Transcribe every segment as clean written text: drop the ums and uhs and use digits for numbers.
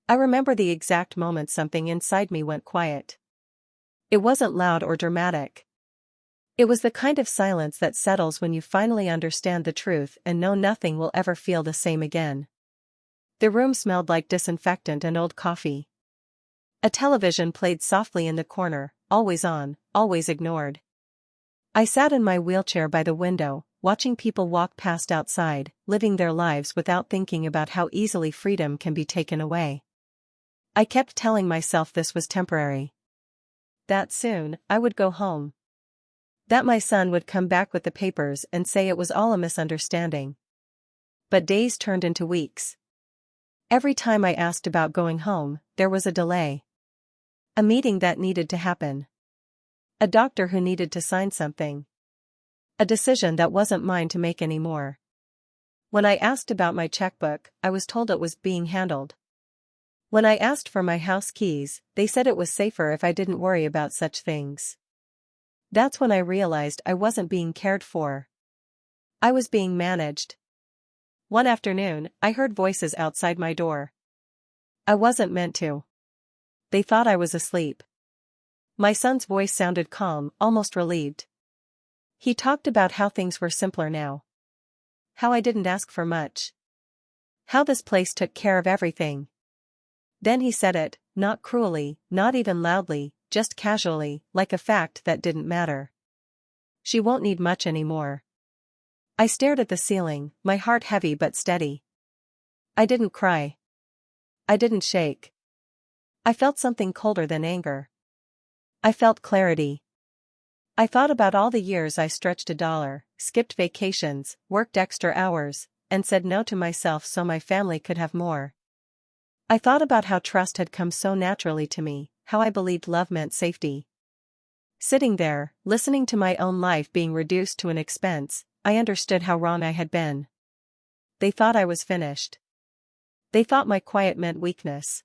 I remember the exact moment something inside me went quiet. It wasn't loud or dramatic. It was the kind of silence that settles when you finally understand the truth and know nothing will ever feel the same again. The room smelled like disinfectant and old coffee. A television played softly in the corner, always on, always ignored. I sat in my wheelchair by the window, watching people walk past outside, living their lives without thinking about how easily freedom can be taken away. I kept telling myself this was temporary. That soon, I would go home. That my son would come back with the papers and say it was all a misunderstanding. But days turned into weeks. Every time I asked about going home, there was a delay. A meeting that needed to happen. A doctor who needed to sign something. A decision that wasn't mine to make anymore. When I asked about my checkbook, I was told it was being handled. When I asked for my house keys, they said it was safer if I didn't worry about such things. That's when I realized I wasn't being cared for. I was being managed. One afternoon, I heard voices outside my door. I wasn't meant to. They thought I was asleep. My son's voice sounded calm, almost relieved. He talked about how things were simpler now. How I didn't ask for much. How this place took care of everything. Then he said it, not cruelly, not even loudly, just casually, like a fact that didn't matter. She won't need much anymore. I stared at the ceiling, my heart heavy but steady. I didn't cry. I didn't shake. I felt something colder than anger. I felt clarity. I thought about all the years I stretched $1, skipped vacations, worked extra hours, and said no to myself so my family could have more. I thought about how trust had come so naturally to me, how I believed love meant safety. Sitting there, listening to my own life being reduced to an expense, I understood how wrong I had been. They thought I was finished. They thought my quiet meant weakness.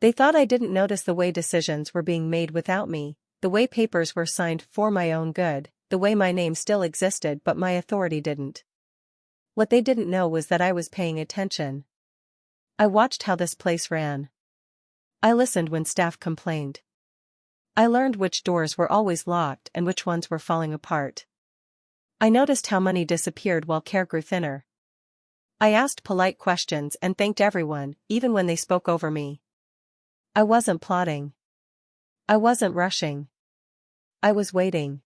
They thought I didn't notice the way decisions were being made without me, the way papers were signed for my own good, the way my name still existed but my authority didn't. What they didn't know was that I was paying attention. I watched how this place ran. I listened when staff complained. I learned which doors were always locked and which ones were falling apart. I noticed how money disappeared while care grew thinner. I asked polite questions and thanked everyone, even when they spoke over me. I wasn't plotting. I wasn't rushing. I was waiting.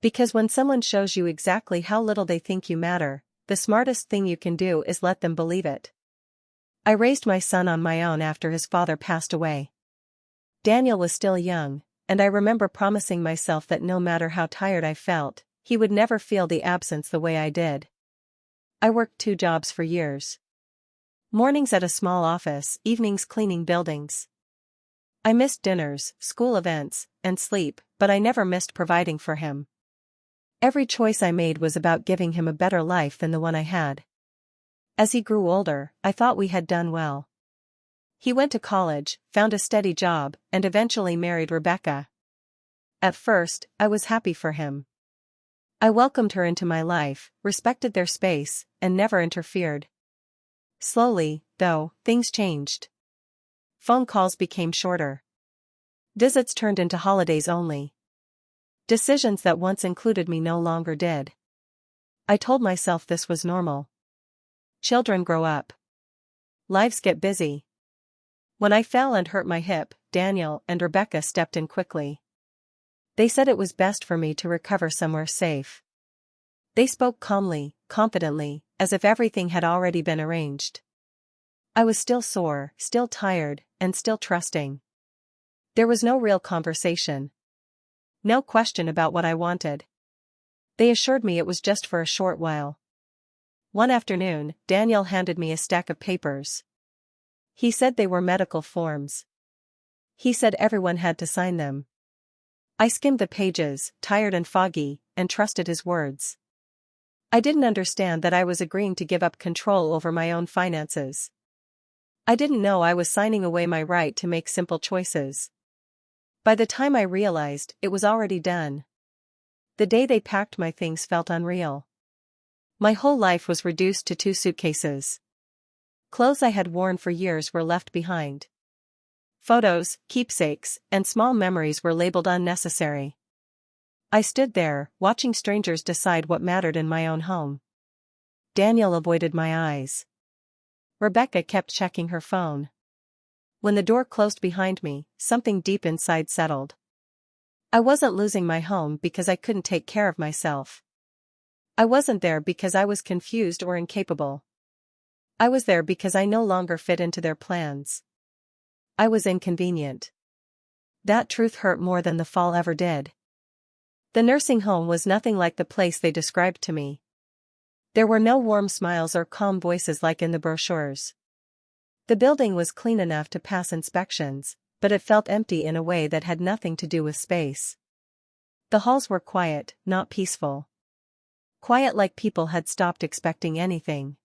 Because when someone shows you exactly how little they think you matter, the smartest thing you can do is let them believe it. I raised my son on my own after his father passed away. Daniel was still young, and I remember promising myself that no matter how tired I felt, he would never feel the absence the way I did. I worked 2 jobs for years. Mornings at a small office, evenings cleaning buildings. I missed dinners, school events, and sleep, but I never missed providing for him. Every choice I made was about giving him a better life than the one I had. As he grew older, I thought we had done well. He went to college, found a steady job, and eventually married Rebecca. At first, I was happy for him. I welcomed her into my life, respected their space, and never interfered. Slowly, though, things changed. Phone calls became shorter. Visits turned into holidays only. Decisions that once included me no longer did. I told myself this was normal. Children grow up. Lives get busy. When I fell and hurt my hip, Daniel and Rebecca stepped in quickly. They said it was best for me to recover somewhere safe. They spoke calmly, confidently, as if everything had already been arranged. I was still sore, still tired, and still trusting. There was no real conversation. No question about what I wanted. They assured me it was just for a short while. One afternoon, Daniel handed me a stack of papers. He said they were medical forms. He said everyone had to sign them. I skimmed the pages, tired and foggy, and trusted his words. I didn't understand that I was agreeing to give up control over my own finances. I didn't know I was signing away my right to make simple choices. By the time I realized, it was already done. The day they packed my things felt unreal. My whole life was reduced to 2 suitcases. Clothes I had worn for years were left behind. Photos, keepsakes, and small memories were labeled unnecessary. I stood there, watching strangers decide what mattered in my own home. Daniel avoided my eyes. Rebecca kept checking her phone. When the door closed behind me, something deep inside settled. I wasn't losing my home because I couldn't take care of myself. I wasn't there because I was confused or incapable. I was there because I no longer fit into their plans. I was inconvenient. That truth hurt more than the fall ever did. The nursing home was nothing like the place they described to me. There were no warm smiles or calm voices like in the brochures. The building was clean enough to pass inspections, but it felt empty in a way that had nothing to do with space. The halls were quiet, not peaceful. Quiet like people had stopped expecting anything.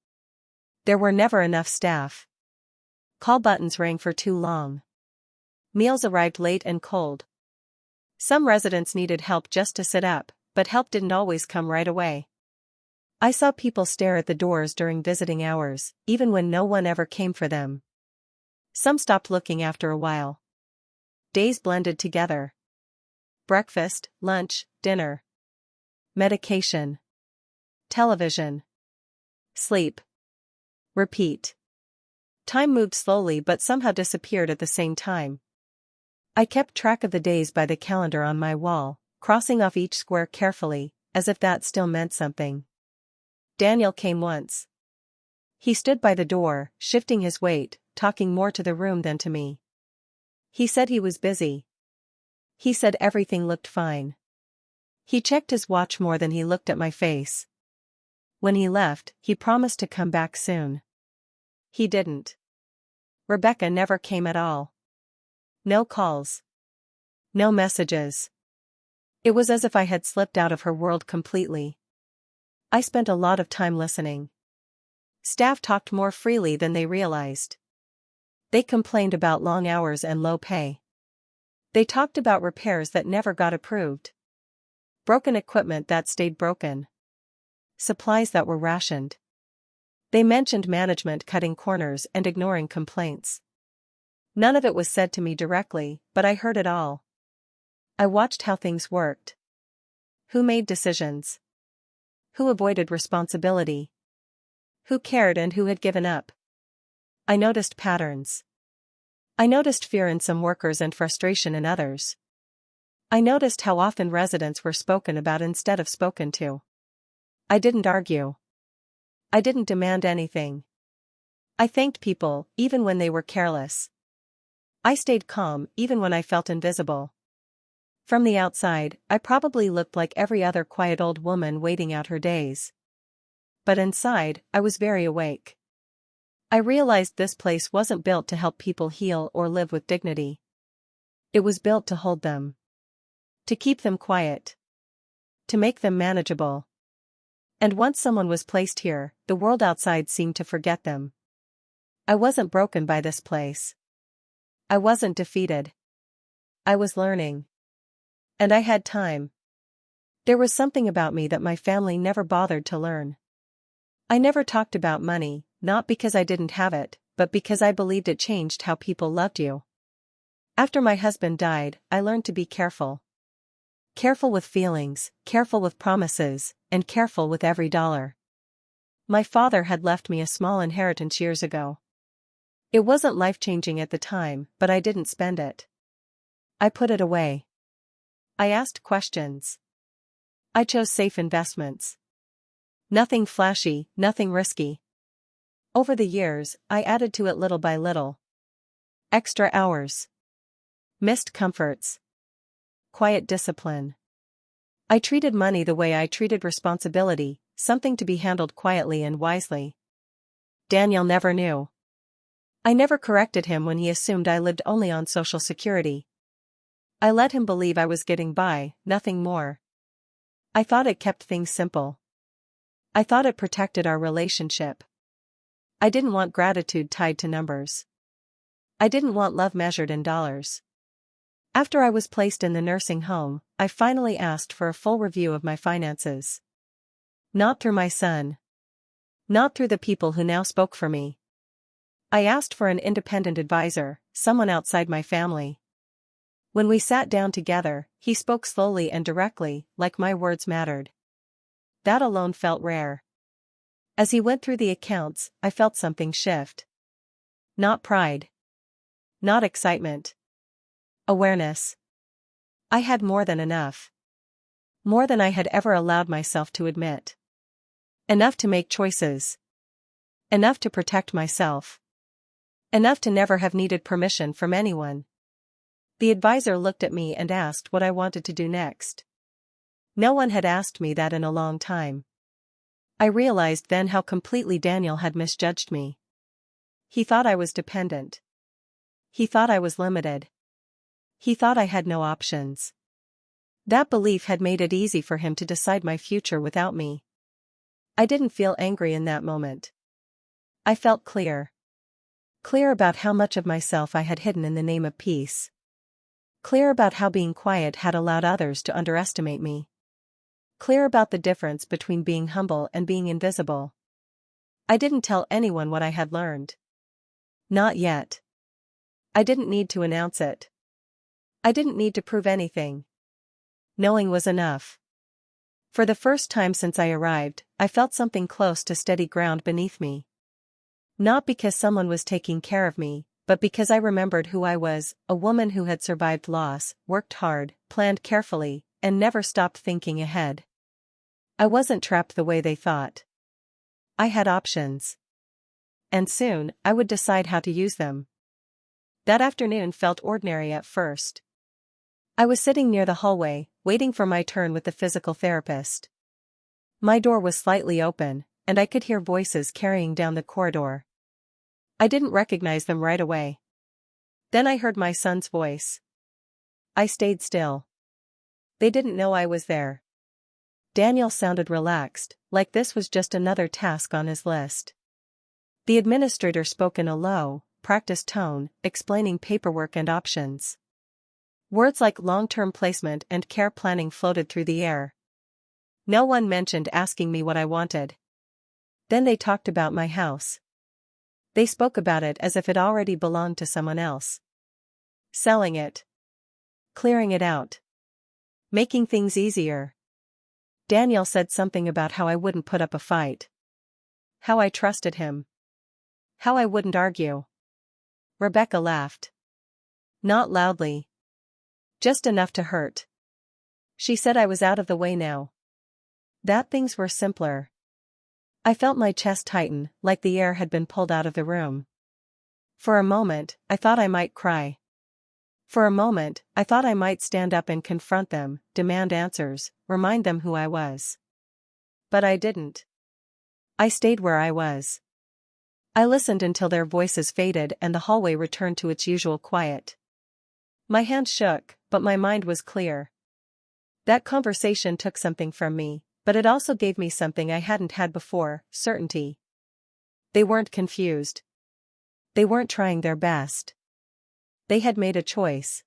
There were never enough staff. Call buttons rang for too long. Meals arrived late and cold. Some residents needed help just to sit up, but help didn't always come right away. I saw people stare at the doors during visiting hours, even when no one ever came for them. Some stopped looking after a while. Days blended together. Breakfast, lunch, dinner. Medication. Television. Sleep. Repeat. Time moved slowly but somehow disappeared at the same time. I kept track of the days by the calendar on my wall, crossing off each square carefully, as if that still meant something. Daniel came once. He stood by the door, shifting his weight, talking more to the room than to me. He said he was busy. He said everything looked fine. He checked his watch more than he looked at my face. When he left, he promised to come back soon. He didn't. Rebecca never came at all. No calls. No messages. It was as if I had slipped out of her world completely. I spent a lot of time listening. Staff talked more freely than they realized. They complained about long hours and low pay. They talked about repairs that never got approved. Broken equipment that stayed broken. Supplies that were rationed. They mentioned management cutting corners and ignoring complaints. None of it was said to me directly, but I heard it all. I watched how things worked. Who made decisions? Who avoided responsibility? Who cared and who had given up? I noticed patterns. I noticed fear in some workers and frustration in others. I noticed how often residents were spoken about instead of spoken to. I didn't argue. I didn't demand anything. I thanked people, even when they were careless. I stayed calm, even when I felt invisible. From the outside, I probably looked like every other quiet old woman waiting out her days. But inside, I was very awake. I realized this place wasn't built to help people heal or live with dignity. It was built to hold them. To keep them quiet. To make them manageable. And once someone was placed here, the world outside seemed to forget them. I wasn't broken by this place. I wasn't defeated. I was learning. And I had time. There was something about me that my family never bothered to learn. I never talked about money, not because I didn't have it, but because I believed it changed how people loved you. After my husband died, I learned to be careful. Careful with feelings, careful with promises, and careful with every dollar. My father had left me a small inheritance years ago. It wasn't life-changing at the time, but I didn't spend it. I put it away. I asked questions. I chose safe investments. Nothing flashy, nothing risky. Over the years, I added to it little by little. Extra hours. Missed comforts. Quiet discipline. I treated money the way I treated responsibility, something to be handled quietly and wisely. Daniel never knew. I never corrected him when he assumed I lived only on Social Security. I let him believe I was getting by, nothing more. I thought it kept things simple. I thought it protected our relationship. I didn't want gratitude tied to numbers. I didn't want love measured in dollars. After I was placed in the nursing home, I finally asked for a full review of my finances. Not through my son. Not through the people who now spoke for me. I asked for an independent advisor, someone outside my family. When we sat down together, he spoke slowly and directly, like my words mattered. That alone felt rare. As he went through the accounts, I felt something shift. Not pride. Not excitement. Awareness. I had more than enough. More than I had ever allowed myself to admit. Enough to make choices. Enough to protect myself. Enough to never have needed permission from anyone. The advisor looked at me and asked what I wanted to do next. No one had asked me that in a long time. I realized then how completely Daniel had misjudged me. He thought I was dependent. He thought I was limited. He thought I had no options. That belief had made it easy for him to decide my future without me. I didn't feel angry in that moment. I felt clear. Clear about how much of myself I had hidden in the name of peace. Clear about how being quiet had allowed others to underestimate me. Clear about the difference between being humble and being invisible. I didn't tell anyone what I had learned. Not yet. I didn't need to announce it. I didn't need to prove anything. Knowing was enough. For the first time since I arrived, I felt something close to steady ground beneath me. Not because someone was taking care of me, but because I remembered who I was, a woman who had survived loss, worked hard, planned carefully, and never stopped thinking ahead. I wasn't trapped the way they thought. I had options. And soon, I would decide how to use them. That afternoon felt ordinary at first. I was sitting near the hallway, waiting for my turn with the physical therapist. My door was slightly open, and I could hear voices carrying down the corridor. I didn't recognize them right away. Then I heard my son's voice. I stayed still. They didn't know I was there. Daniel sounded relaxed, like this was just another task on his list. The administrator spoke in a low, practiced tone, explaining paperwork and options. Words like long-term placement and care planning floated through the air. No one mentioned asking me what I wanted. Then they talked about my house. They spoke about it as if it already belonged to someone else. Selling it. Clearing it out. Making things easier. Daniel said something about how I wouldn't put up a fight. How I trusted him. How I wouldn't argue. Rebecca laughed. Not loudly. Just enough to hurt. She said I was out of the way now. That things were simpler. I felt my chest tighten, like the air had been pulled out of the room. For a moment, I thought I might cry. For a moment, I thought I might stand up and confront them, demand answers, remind them who I was. But I didn't. I stayed where I was. I listened until their voices faded and the hallway returned to its usual quiet. My hand shook, but my mind was clear. That conversation took something from me, but it also gave me something I hadn't had before, certainty. They weren't confused. They weren't trying their best. They had made a choice.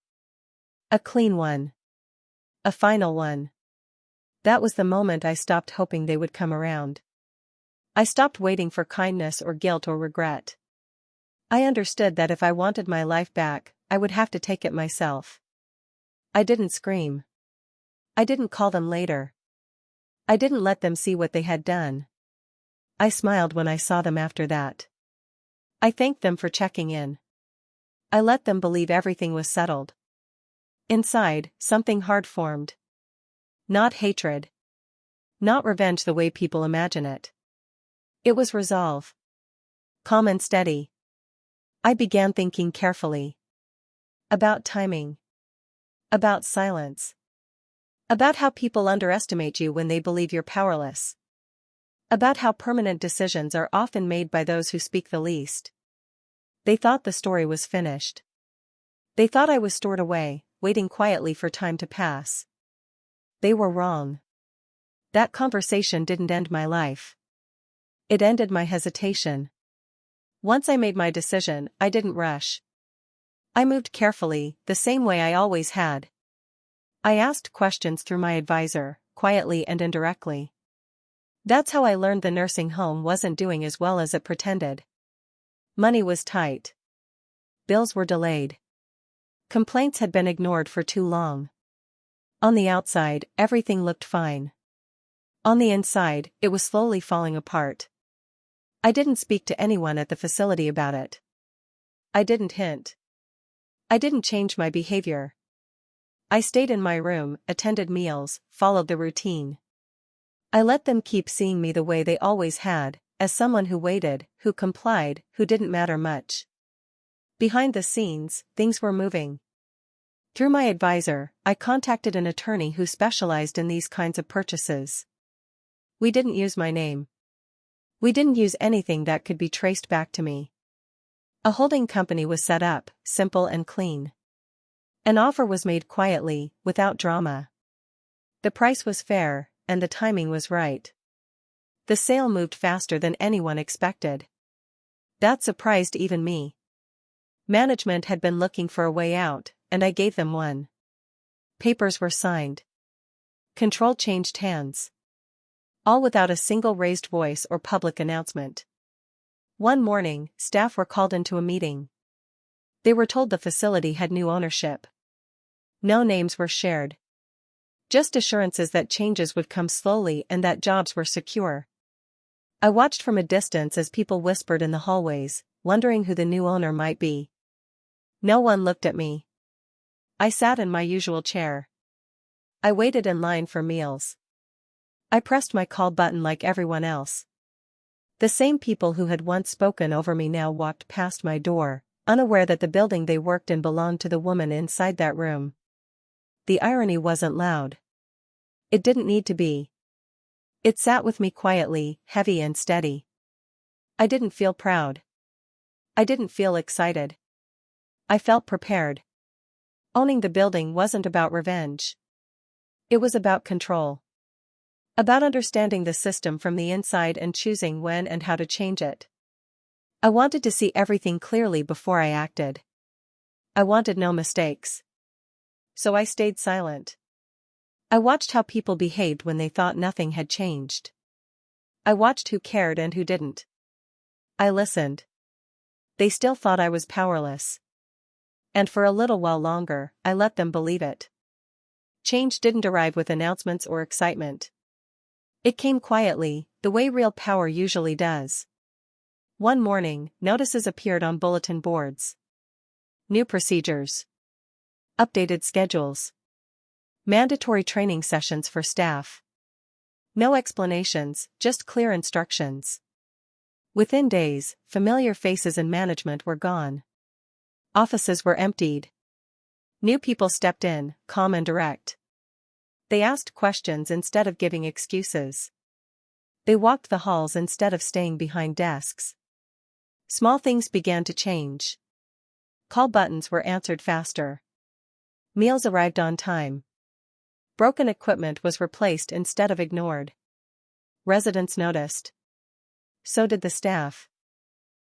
A clean one. A final one. That was the moment I stopped hoping they would come around. I stopped waiting for kindness or guilt or regret. I understood that if I wanted my life back, I would have to take it myself. I didn't scream. I didn't call them later. I didn't let them see what they had done. I smiled when I saw them after that. I thanked them for checking in. I let them believe everything was settled. Inside, something hard formed. Not hatred. Not revenge the way people imagine it. It was resolve. Calm and steady. I began thinking carefully. About timing. About silence. About how people underestimate you when they believe you're powerless. About how permanent decisions are often made by those who speak the least. They thought the story was finished. They thought I was stored away, waiting quietly for time to pass. They were wrong. That conversation didn't end my life. It ended my hesitation. Once I made my decision, I didn't rush. I moved carefully, the same way I always had. I asked questions through my advisor, quietly and indirectly. That's how I learned the nursing home wasn't doing as well as it pretended. Money was tight. Bills were delayed. Complaints had been ignored for too long. On the outside, everything looked fine. On the inside, it was slowly falling apart. I didn't speak to anyone at the facility about it. I didn't hint. I didn't change my behavior. I stayed in my room, attended meals, followed the routine. I let them keep seeing me the way they always had, as someone who waited, who complied, who didn't matter much. Behind the scenes, things were moving. Through my advisor, I contacted an attorney who specialized in these kinds of purchases. We didn't use my name. We didn't use anything that could be traced back to me. A holding company was set up, simple and clean. An offer was made quietly, without drama. The price was fair, and the timing was right. The sale moved faster than anyone expected. That surprised even me. Management had been looking for a way out, and I gave them one. Papers were signed. Control changed hands. All without a single raised voice or public announcement. One morning, staff were called into a meeting. They were told the facility had new ownership. No names were shared. Just assurances that changes would come slowly and that jobs were secure. I watched from a distance as people whispered in the hallways, wondering who the new owner might be. No one looked at me. I sat in my usual chair. I waited in line for meals. I pressed my call button like everyone else. The same people who had once spoken over me now walked past my door, unaware that the building they worked in belonged to the woman inside that room. The irony wasn't loud. It didn't need to be. It sat with me quietly, heavy and steady. I didn't feel proud. I didn't feel excited. I felt prepared. Owning the building wasn't about revenge. It was about control. About understanding the system from the inside and choosing when and how to change it. I wanted to see everything clearly before I acted. I wanted no mistakes. So I stayed silent. I watched how people behaved when they thought nothing had changed. I watched who cared and who didn't. I listened. They still thought I was powerless. And for a little while longer, I let them believe it. Change didn't arrive with announcements or excitement. It came quietly, the way real power usually does. One morning, notices appeared on bulletin boards. New procedures. Updated schedules. Mandatory training sessions for staff. No explanations, just clear instructions. Within days, familiar faces in management were gone. Offices were emptied. New people stepped in, calm and direct. They asked questions instead of giving excuses. They walked the halls instead of staying behind desks. Small things began to change. Call buttons were answered faster. Meals arrived on time. Broken equipment was replaced instead of ignored. Residents noticed. So did the staff.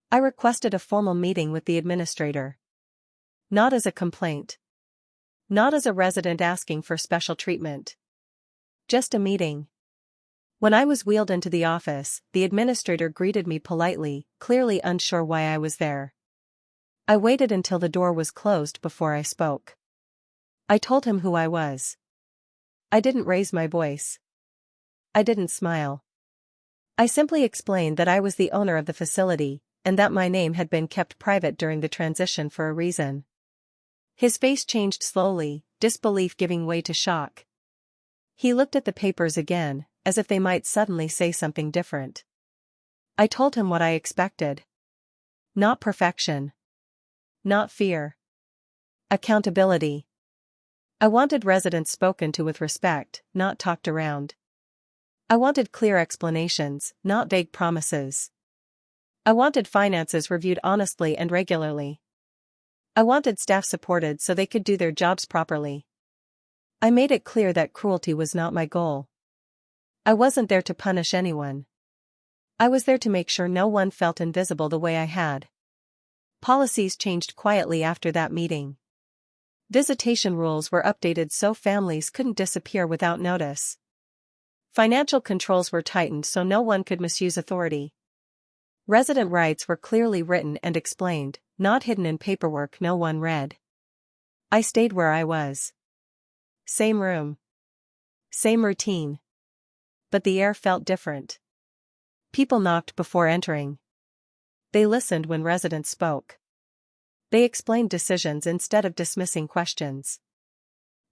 I requested a formal meeting with the administrator. Not as a complaint. Not as a resident asking for special treatment. Just a meeting. When I was wheeled into the office, the administrator greeted me politely, clearly unsure why I was there. I waited until the door was closed before I spoke. I told him who I was. I didn't raise my voice. I didn't smile. I simply explained that I was the owner of the facility, and that my name had been kept private during the transition for a reason. His face changed slowly, disbelief giving way to shock. He looked at the papers again, as if they might suddenly say something different. I told him what I expected. Not perfection. Not fear. Accountability. I wanted residents spoken to with respect, not talked around. I wanted clear explanations, not vague promises. I wanted finances reviewed honestly and regularly. I wanted staff supported so they could do their jobs properly. I made it clear that cruelty was not my goal. I wasn't there to punish anyone. I was there to make sure no one felt invisible the way I had. Policies changed quietly after that meeting. Visitation rules were updated so families couldn't disappear without notice. Financial controls were tightened so no one could misuse authority. Resident rights were clearly written and explained, not hidden in paperwork no one read. I stayed where I was. Same room. Same routine. But the air felt different. People knocked before entering. They listened when residents spoke. They explained decisions instead of dismissing questions.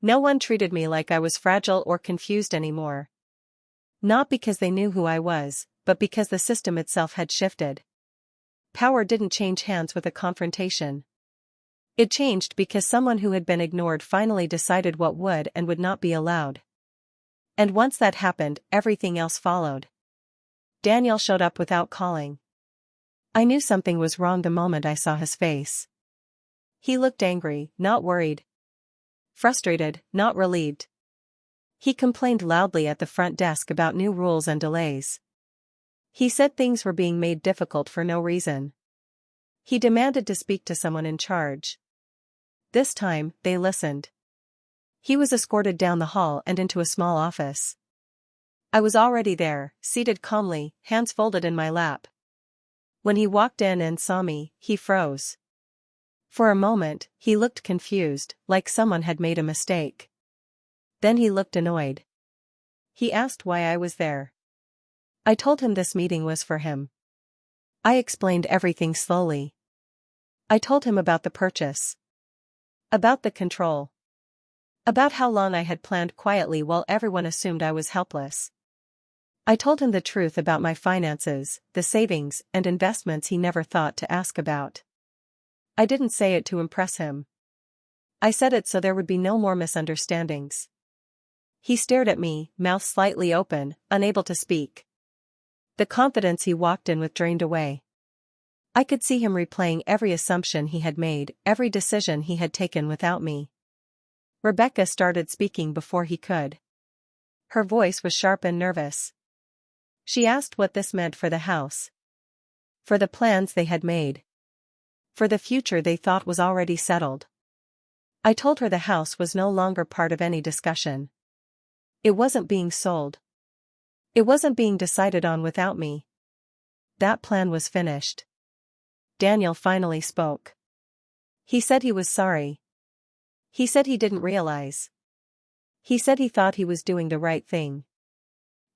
No one treated me like I was fragile or confused anymore. Not because they knew who I was, but because the system itself had shifted. Power didn't change hands with a confrontation. It changed because someone who had been ignored finally decided what would and would not be allowed. And once that happened, everything else followed. Daniel showed up without calling. I knew something was wrong the moment I saw his face. He looked angry, not worried. Frustrated, not relieved. He complained loudly at the front desk about new rules and delays. He said things were being made difficult for no reason. He demanded to speak to someone in charge. This time, they listened. He was escorted down the hall and into a small office. I was already there, seated calmly, hands folded in my lap. When he walked in and saw me, he froze. For a moment, he looked confused, like someone had made a mistake. Then he looked annoyed. He asked why I was there. I told him this meeting was for him. I explained everything slowly. I told him about the purchase. About the control. About how long I had planned quietly while everyone assumed I was helpless. I told him the truth about my finances, the savings and investments he never thought to ask about. I didn't say it to impress him. I said it so there would be no more misunderstandings. He stared at me, mouth slightly open, unable to speak. The confidence he walked in with drained away. I could see him replaying every assumption he had made, every decision he had taken without me. Rebecca started speaking before he could. Her voice was sharp and nervous. She asked what this meant for the house. For the plans they had made. For the future they thought was already settled. I told her the house was no longer part of any discussion. It wasn't being sold. It wasn't being decided on without me. That plan was finished. Daniel finally spoke. He said he was sorry. He said he didn't realize. He said he thought he was doing the right thing.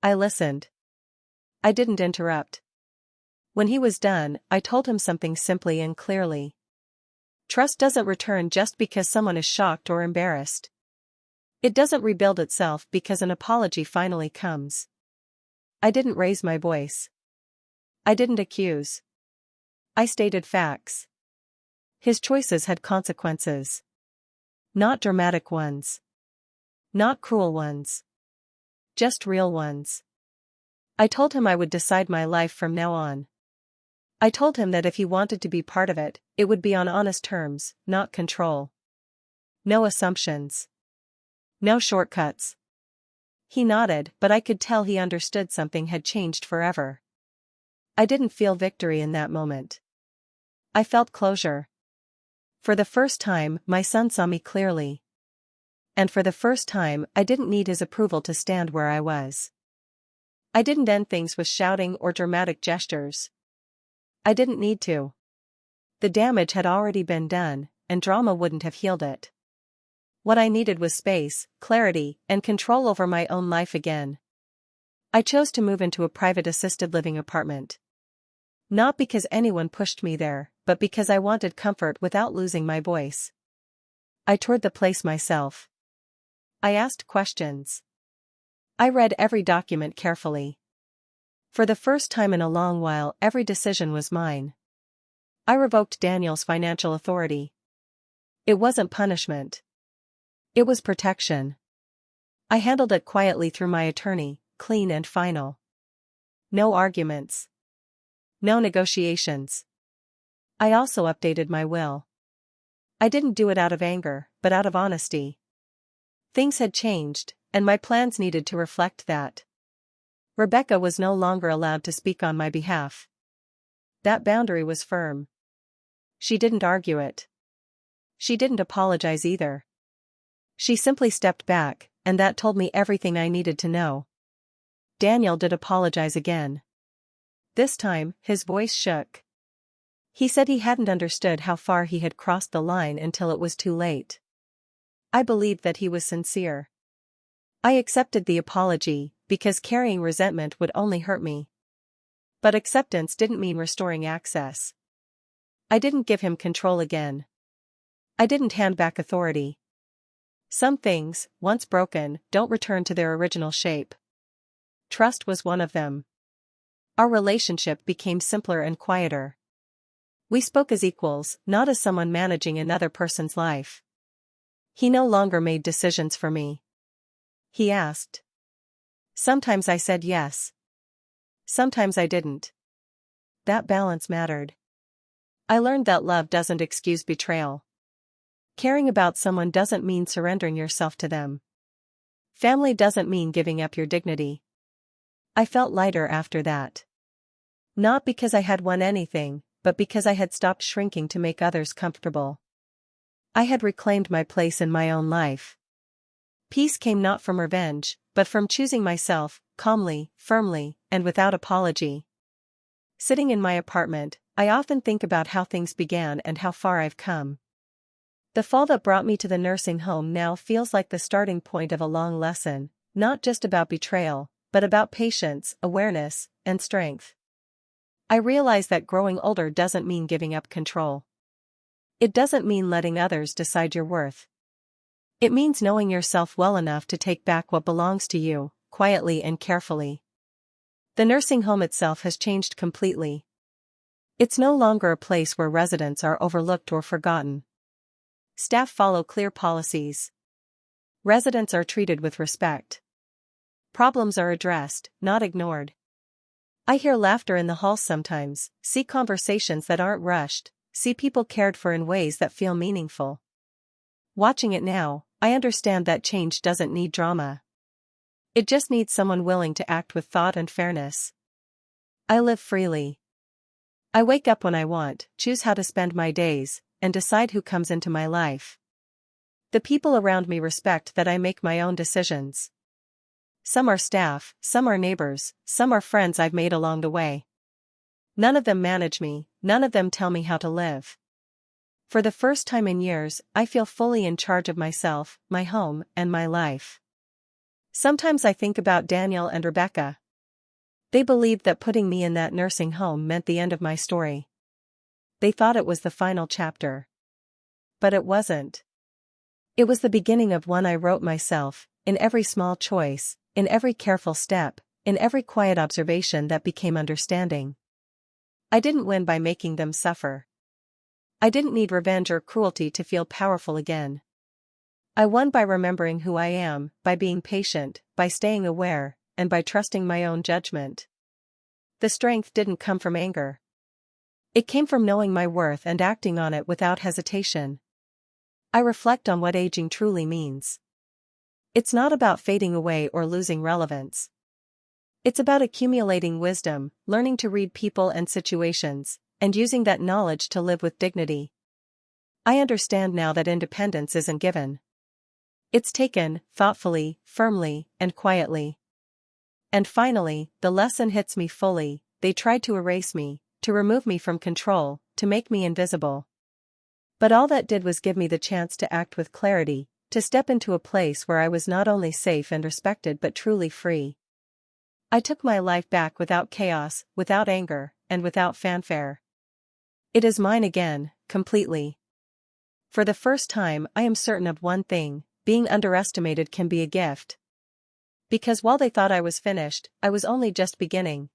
I listened. I didn't interrupt. When he was done, I told him something simply and clearly. Trust doesn't return just because someone is shocked or embarrassed. It doesn't rebuild itself because an apology finally comes. I didn't raise my voice. I didn't accuse. I stated facts. His choices had consequences. Not dramatic ones. Not cruel ones. Just real ones. I told him I would decide my life from now on. I told him that if he wanted to be part of it, it would be on honest terms, not control. No assumptions. No shortcuts. He nodded, but I could tell he understood something had changed forever. I didn't feel victory in that moment. I felt closure. For the first time, my son saw me clearly. And for the first time, I didn't need his approval to stand where I was. I didn't end things with shouting or dramatic gestures. I didn't need to. The damage had already been done, and drama wouldn't have healed it. What I needed was space, clarity, and control over my own life again. I chose to move into a private assisted living apartment. Not because anyone pushed me there, but because I wanted comfort without losing my voice. I toured the place myself. I asked questions. I read every document carefully. For the first time in a long while, every decision was mine. I revoked Daniel's financial authority. It wasn't punishment. It was protection. I handled it quietly through my attorney, clean and final. No arguments. No negotiations. I also updated my will. I didn't do it out of anger, but out of honesty. Things had changed, and my plans needed to reflect that. Rebecca was no longer allowed to speak on my behalf. That boundary was firm. She didn't argue it. She didn't apologize either. She simply stepped back, and that told me everything I needed to know. Daniel did apologize again. This time, his voice shook. He said he hadn't understood how far he had crossed the line until it was too late. I believed that he was sincere. I accepted the apology, because carrying resentment would only hurt me. But acceptance didn't mean restoring access. I didn't give him control again. I didn't hand back authority. Some things, once broken, don't return to their original shape. Trust was one of them. Our relationship became simpler and quieter. We spoke as equals, not as someone managing another person's life. He no longer made decisions for me. He asked. Sometimes I said yes. Sometimes I didn't. That balance mattered. I learned that love doesn't excuse betrayal. Caring about someone doesn't mean surrendering yourself to them. Family doesn't mean giving up your dignity. I felt lighter after that. Not because I had won anything, but because I had stopped shrinking to make others comfortable. I had reclaimed my place in my own life. Peace came not from revenge, but from choosing myself, calmly, firmly, and without apology. Sitting in my apartment, I often think about how things began and how far I've come. The fall that brought me to the nursing home now feels like the starting point of a long lesson, not just about betrayal, but about patience, awareness, and strength. I realize that growing older doesn't mean giving up control. It doesn't mean letting others decide your worth. It means knowing yourself well enough to take back what belongs to you, quietly and carefully. The nursing home itself has changed completely. It's no longer a place where residents are overlooked or forgotten. Staff follow clear policies. Residents are treated with respect. Problems are addressed, not ignored. I hear laughter in the halls sometimes, see conversations that aren't rushed, see people cared for in ways that feel meaningful. Watching it now, I understand that change doesn't need drama. It just needs someone willing to act with thought and fairness. I live freely. I wake up when I want, choose how to spend my days, and decide who comes into my life. The people around me respect that I make my own decisions. Some are staff, some are neighbors, some are friends I've made along the way. None of them manage me, none of them tell me how to live. For the first time in years, I feel fully in charge of myself, my home, and my life. Sometimes I think about Daniel and Rebecca. They believed that putting me in that nursing home meant the end of my story. They thought it was the final chapter. But it wasn't. It was the beginning of one I wrote myself, in every small choice, in every careful step, in every quiet observation that became understanding. I didn't win by making them suffer. I didn't need revenge or cruelty to feel powerful again. I won by remembering who I am, by being patient, by staying aware, and by trusting my own judgment. The strength didn't come from anger. It came from knowing my worth and acting on it without hesitation. I reflect on what aging truly means. It's not about fading away or losing relevance. It's about accumulating wisdom, learning to read people and situations, and using that knowledge to live with dignity. I understand now that independence isn't given. It's taken, thoughtfully, firmly, and quietly. And finally, the lesson hits me fully. They tried to erase me, to remove me from control, to make me invisible. But all that did was give me the chance to act with clarity, to step into a place where I was not only safe and respected but truly free. I took my life back without chaos, without anger, and without fanfare. It is mine again, completely. For the first time, I am certain of one thing: being underestimated can be a gift. Because while they thought I was finished, I was only just beginning.